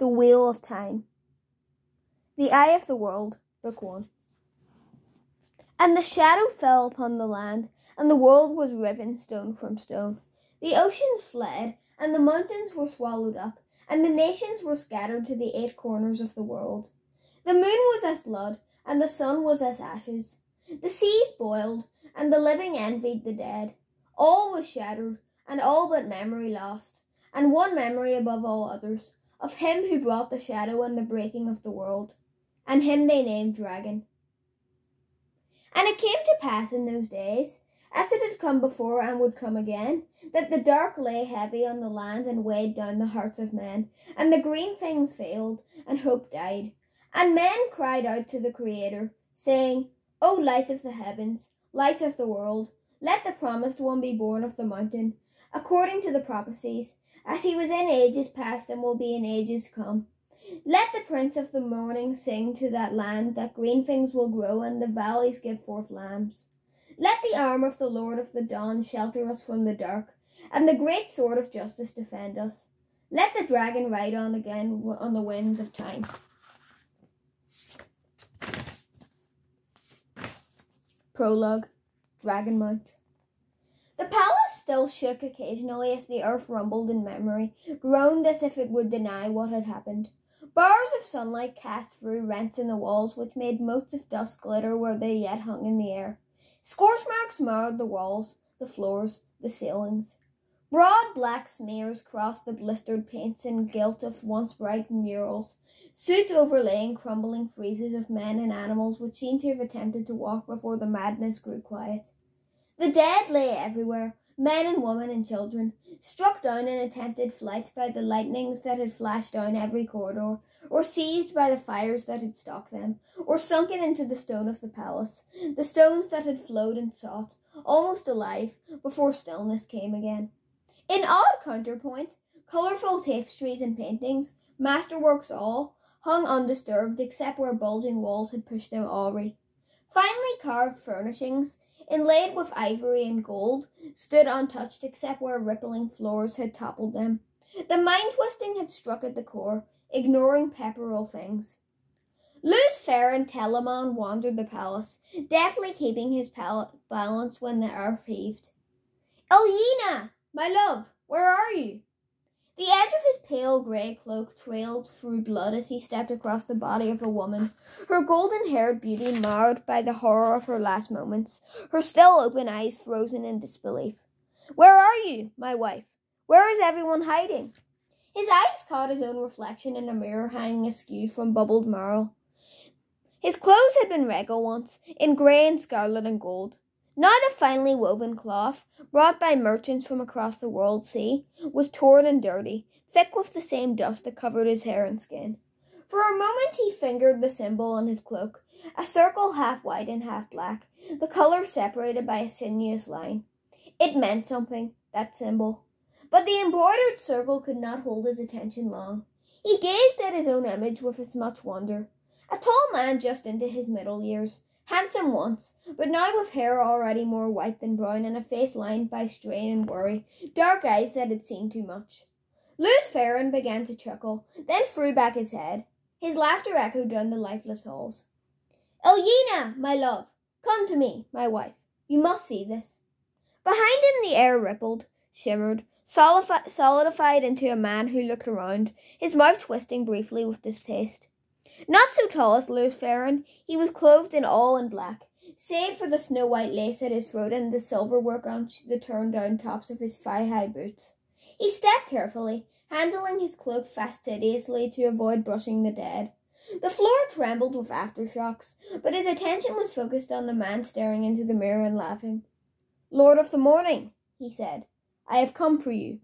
The Wheel of Time. The Eye of the World, Book 1. And the shadow fell upon the land, and the world was riven stone from stone. The oceans fled, and the mountains were swallowed up, and the nations were scattered to the 8 corners of the world. The moon was as blood, and the sun was as ashes. The seas boiled, and the living envied the dead. All was shattered, and all but memory lost, and one memory above all others, of him who brought the shadow and the breaking of the world, and him they named Dragon. And it came to pass in those days, as it had come before and would come again, that the dark lay heavy on the land and weighed down the hearts of men, and the green things failed, and hope died. And men cried out to the Creator, saying, O light of the heavens, light of the world, let the promised one be born of the mountain, according to the prophecies, as he was in ages past and will be in ages come. Let the Prince of the morning sing to that land, that green things will grow and the valleys give forth lambs. Let the arm of the Lord of the dawn shelter us from the dark, and the great sword of justice defend us. Let the dragon ride on again on the winds of time. Prologue, Dragon Mount. The palace still shook occasionally as the earth rumbled in memory, groaned as if it would deny what had happened. Bars of sunlight cast through rents in the walls, which made motes of dust glitter where they yet hung in the air. Scorch marks marred the walls, the floors, the ceilings. Broad black smears crossed the blistered paints and gilt of once bright murals, soot overlaying crumbling friezes of men and animals which seemed to have attempted to walk before the madness grew quiet. The dead lay everywhere, men and women and children, struck down in attempted flight by the lightnings that had flashed down every corridor, or seized by the fires that had stalked them, or sunken into the stone of the palace, the stones that had flowed and sought, almost alive, before stillness came again. In odd counterpoint, colourful tapestries and paintings, masterworks all, hung undisturbed except where bulging walls had pushed them awry. Finely carved furnishings, inlaid with ivory and gold, stood untouched except where rippling floors had toppled them. The mind-twisting had struck at the core, ignoring pepperal things. Loose Farron Telamon wandered the palace, deftly keeping his balance when the earth heaved. Ilyena, my love, where are you? The edge of his pale grey cloak trailed through blood as he stepped across the body of a woman, her golden-haired beauty marred by the horror of her last moments, her still open eyes frozen in disbelief. Where are you, my wife? Where is everyone hiding? His eyes caught his own reflection in a mirror hanging askew from bubbled marl. His clothes had been regal once, in grey and scarlet and gold. Now the finely woven cloth, brought by merchants from across the world sea, was torn and dirty, thick with the same dust that covered his hair and skin. For a moment he fingered the symbol on his cloak, a circle half white and half black, the colour separated by a sinuous line. It meant something, that symbol. But the embroidered circle could not hold his attention long. He gazed at his own image with as much wonder. A tall man just into his middle years, handsome once, but now with hair already more white than brown and a face lined by strain and worry, dark eyes that had seen too much. Loose Farron began to chuckle, then threw back his head. His laughter echoed down the lifeless halls. Ilyena, my love, come to me, my wife. You must see this. Behind him the air rippled, shimmered, solidified into a man who looked around, his mouth twisting briefly with distaste. Not so tall as Loose Farron, he was clothed in all in black, save for the snow-white lace at his throat and the silver work on the turned-down tops of his thigh-high boots. He stepped carefully, handling his cloak fastidiously to avoid brushing the dead. The floor trembled with aftershocks, but his attention was focused on the man staring into the mirror and laughing. Lord of the morning, he said, I have come for you.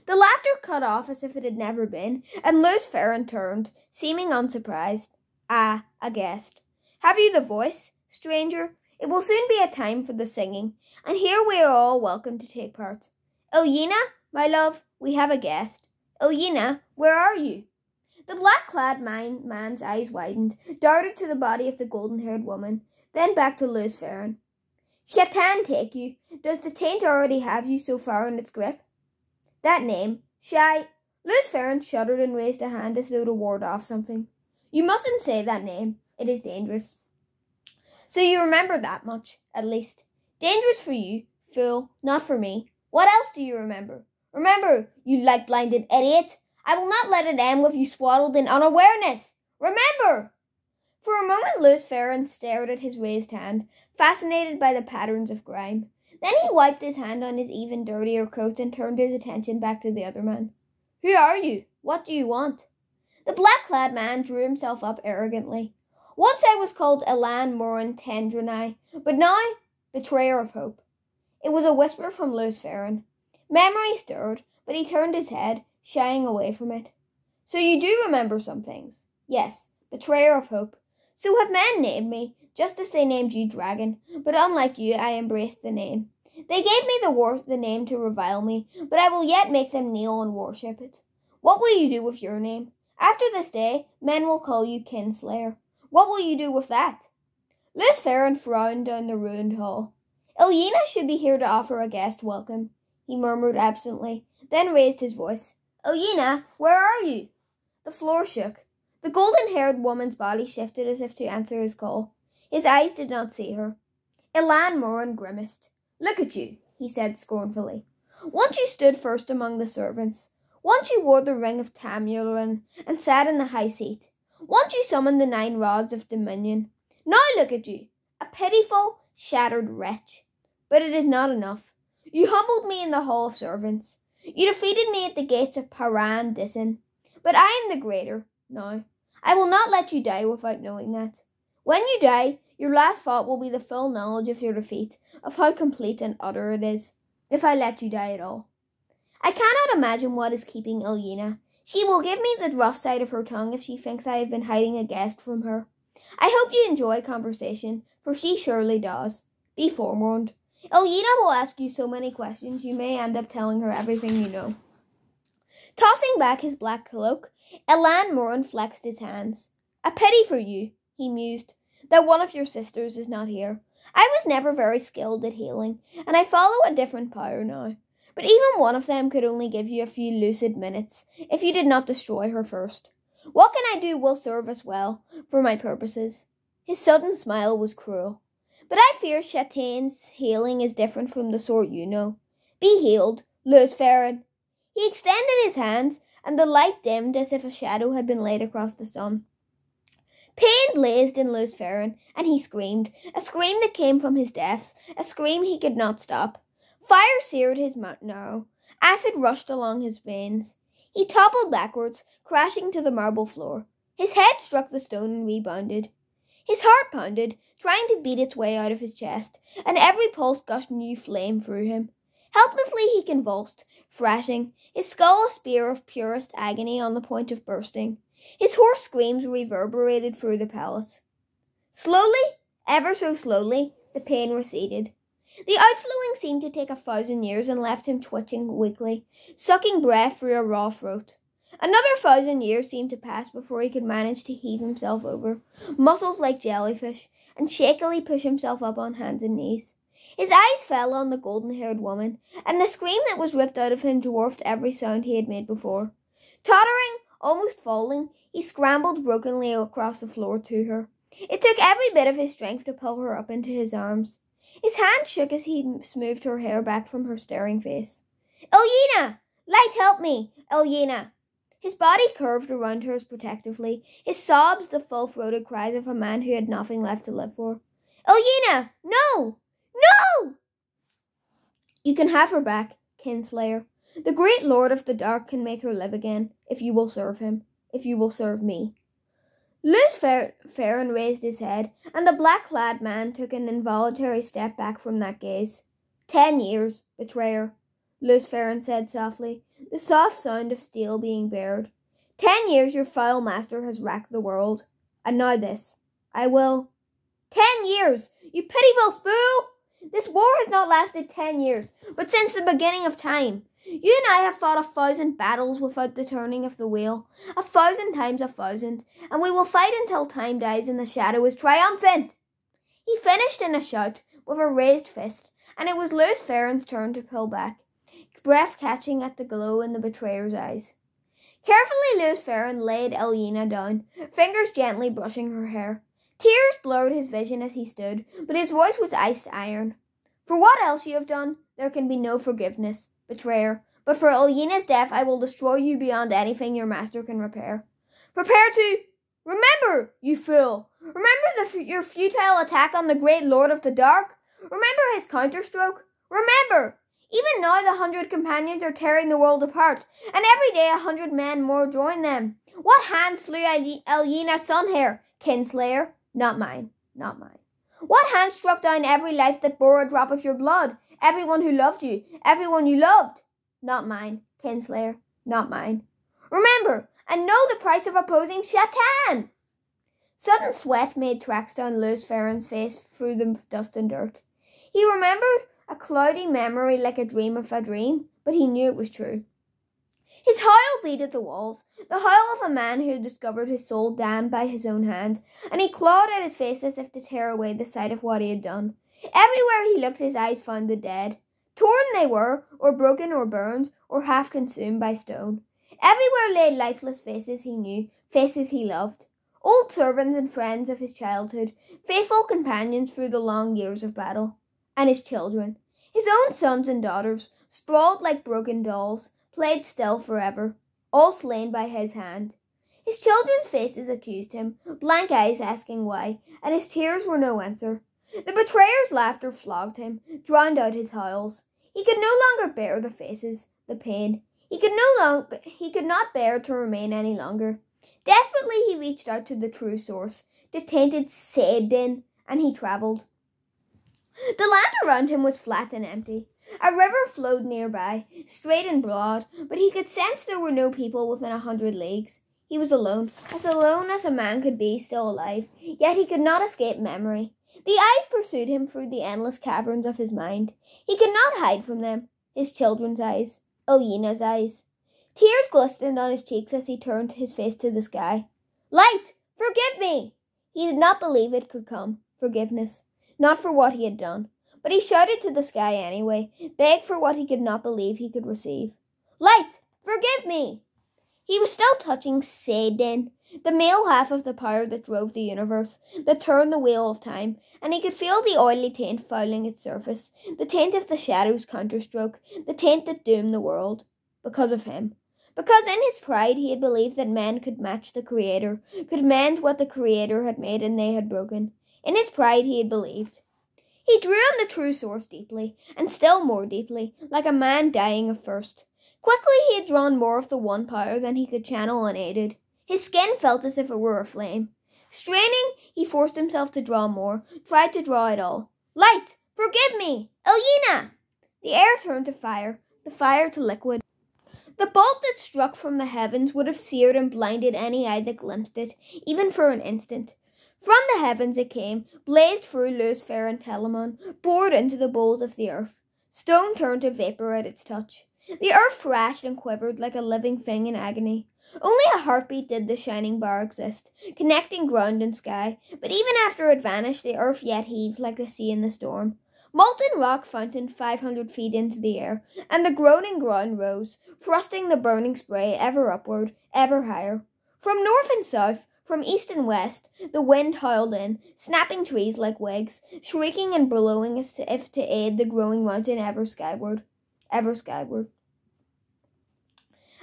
The laughter cut off as if it had never been, and Loose Farron turned, seeming unsurprised. Ah, a guest. Have you the voice, stranger? It will soon be a time for the singing, and here we are all welcome to take part. Ilyena, my love, we have a guest. Ilyena, where are you? The black-clad man's eyes widened, darted to the body of the golden-haired woman, then back to Loose Farron. Shaitan take you. Does the taint already have you so far in its grip? That name, Lewis Farron shuddered and raised a hand as though to ward off something. You mustn't say that name. It is dangerous. So you remember that much, at least. Dangerous for you, fool, not for me. What else do you remember? Remember, you light-blinded idiot. I will not let it end with you swaddled in unawareness. Remember! For a moment Lewis Farron stared at his raised hand, fascinated by the patterns of grime. Then he wiped his hand on his even dirtier coat and turned his attention back to the other man. Who are you? What do you want? The black-clad man drew himself up arrogantly. Once I was called Elan Moran Tendranai, but now betrayer of hope. It was a whisper from Lewis Farron. Memory stirred, but he turned his head, shying away from it. So you do remember some things? Yes, betrayer of hope. So have men named me, just as they named you Dragon, but unlike you, I embraced the name. They gave me the name to revile me, but I will yet make them kneel and worship it. What will you do with your name? After this day, men will call you Kinslayer. What will you do with that? Lewis Farron frowned down the ruined hall. Ilyena should be here to offer a guest welcome, he murmured absently, then raised his voice. Ilyena, where are you? The floor shook. The golden-haired woman's body shifted as if to answer his call. His eyes did not see her. Elan Moran grimaced. Look at you, he said scornfully. Once you stood first among the servants. Once you wore the ring of Tamurin and sat in the high seat. Once you summoned the 9 rods of dominion. Now look at you, a pitiful, shattered wretch. But it is not enough. You humbled me in the hall of servants. You defeated me at the gates of Paran Disin. But I am the greater now. I will not let you die without knowing that. When you die, your last thought will be the full knowledge of your defeat, of how complete and utter it is, if I let you die at all. I cannot imagine what is keeping Ilyena. She will give me the rough side of her tongue if she thinks I have been hiding a guest from her. I hope you enjoy conversation, for she surely does. Be forewarned. Ilyena will ask you so many questions you may end up telling her everything you know. Tossing back his black cloak, Elan Moran flexed his hands. A pity for you, he mused, that one of your sisters is not here. I was never very skilled at healing, and I follow a different power now. But even one of them could only give you a few lucid minutes, if you did not destroy her first. What can I do will serve as well, for my purposes. His sudden smile was cruel. But I fear Chatain's healing is different from the sort you know. Be healed, Lewis Farron. He extended his hands, and the light dimmed as if a shadow had been laid across the sun. Pain blazed in Lewis Farron, and he screamed, a scream that came from his depths, a scream he could not stop. Fire seared his marrow. Acid rushed along his veins. He toppled backwards, crashing to the marble floor. His head struck the stone and rebounded. His heart pounded, trying to beat its way out of his chest, and every pulse gushed new flame through him. Helplessly he convulsed, thrashing, his skull a spear of purest agony on the point of bursting. His hoarse screams reverberated through the palace. Slowly, ever so slowly, the pain receded. The outflowing seemed to take 1,000 years and left him twitching weakly, sucking breath through a raw throat. Another 1,000 years seemed to pass before he could manage to heave himself over, muscles like jellyfish, and shakily push himself up on hands and knees. His eyes fell on the golden-haired woman, and the scream that was ripped out of him dwarfed every sound he had made before. Tottering, almost falling, he scrambled brokenly across the floor to her. It took every bit of his strength to pull her up into his arms. His hand shook as he smoothed her hair back from her staring face. Ilyena! Light, help me! Ilyena! His body curved around hers protectively, his sobs the full-throated cries of a man who had nothing left to live for. Ilyena! No! No! You can have her back, Kinslayer. The great Lord of the Dark can make her live again, if you will serve him, if you will serve me. Lewis Farron raised his head, and the black-clad man took an involuntary step back from that gaze. 10 years, betrayer, Lewis Farron said softly, the soft sound of steel being bared. 10 years your foul master has racked the world. And now this. I will... 10 years! You pitiful fool! This war has not lasted 10 years, but since the beginning of time. You and I have fought 1,000 battles without the turning of the wheel, 1,000 times 1,000, and we will fight until time dies and the shadow is triumphant. He finished in a shout, with a raised fist, and it was Lewis Farron's turn to pull back, breath catching at the glow in the betrayer's eyes. Carefully Lewis Farron laid Elena down, fingers gently brushing her hair. Tears blurred his vision as he stood, but his voice was iced iron. For what else you have done, there can be no forgiveness, betrayer. But for Elena's death, I will destroy you beyond anything your master can repair. Prepare to... Remember, you fool! Remember your futile attack on the great Lord of the Dark? Remember his counterstroke? Remember! Even now the 100 companions are tearing the world apart, and every day 100 men more join them. What hand slew Elena's son here? Kinslayer? Not mine, not mine. What hand struck down every life that bore a drop of your blood? Everyone who loved you, everyone you loved? Not mine, Kinslayer, not mine. Remember, and know the price of opposing Shaitan! Sudden sweat made tracks down Lewis Farron's face through the dust and dirt. He remembered a cloudy memory like a dream of a dream, but he knew it was true. His howl beat at the walls, the howl of a man who had discovered his soul damned by his own hand, and he clawed at his face as if to tear away the sight of what he had done. Everywhere he looked, his eyes found the dead. Torn they were, or broken or burned, or half consumed by stone. Everywhere lay lifeless faces he knew, faces he loved. Old servants and friends of his childhood, faithful companions through the long years of battle. And his children, his own sons and daughters, sprawled like broken dolls, played still forever, all slain by his hand. His children's faces accused him, blank eyes asking why, and his tears were no answer. The betrayer's laughter flogged him, drowned out his howls. He could no longer bear the faces, the pain. He could not bear to remain any longer. Desperately he reached out to the true source, the tainted Saidin, and he travelled. The land around him was flat and empty. A river flowed nearby, straight and broad, but he could sense there were no people within 100 leagues. He was alone as a man could be still alive, yet he could not escape memory. The eyes pursued him through the endless caverns of his mind. He could not hide from them. His children's eyes, Elena's eyes. Tears glistened on his cheeks as he turned his face to the sky. Light! Forgive me! He did not believe it could come, forgiveness. Not for what he had done. But he shouted to the sky anyway, begged for what he could not believe he could receive. Light! Forgive me! He was still touching Saidin, the male half of the power that drove the universe, that turned the wheel of time, and he could feel the oily taint fouling its surface, the taint of the shadow's counterstroke, the taint that doomed the world. Because of him. Because in his pride he had believed that men could match the Creator, could mend what the Creator had made and they had broken. In his pride he had believed. He drew on the true source deeply, and still more deeply, like a man dying of thirst. Quickly he had drawn more of the one power than he could channel unaided. His skin felt as if it were aflame. Straining, he forced himself to draw more, tried to draw it all. Light! Forgive me! Elena! The air turned to fire, the fire to liquid. The bolt that struck from the heavens would have seared and blinded any eye that glimpsed it, even for an instant. From the heavens it came, blazed through Lewis Farron Telamon, poured into the bowls of the earth. Stone turned to vapour at its touch. The earth thrashed and quivered like a living thing in agony. Only a heartbeat did the shining bar exist, connecting ground and sky, but even after it vanished, the earth yet heaved like the sea in the storm. Molten rock fountained 500 feet into the air, and the groaning ground rose, thrusting the burning spray ever upward, ever higher. From north and south, from east and west, the wind howled in, snapping trees like wigs, shrieking and blowing as if to aid the growing mountain ever skyward, ever skyward.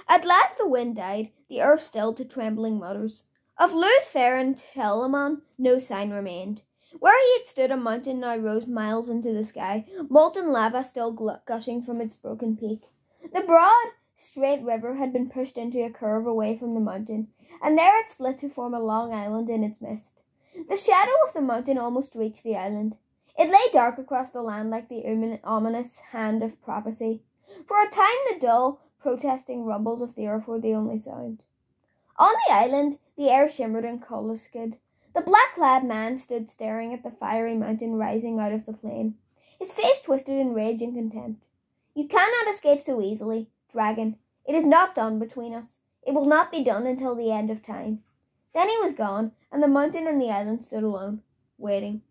At last the wind died, the earth stilled to trembling mutters. Of Lewis Farron Telamon no sign remained. Where he had stood, a mountain now rose miles into the sky, molten lava still gushing from its broken peak. The broad, straight river had been pushed into a curve away from the mountain, and there it split to form a long island in its midst. The shadow of the mountain almost reached the island. It lay dark across the land like the ominous hand of prophecy. For a time the dull, protesting rumbles of the earth were the only sound. On the island, the air shimmered and colour-skid. The black-clad man stood staring at the fiery mountain rising out of the plain, his face twisted in rage and contempt. You cannot escape so easily, dragon. It is not done between us. It will not be done until the end of time. Then he was gone, and the mountain and the island stood alone, waiting.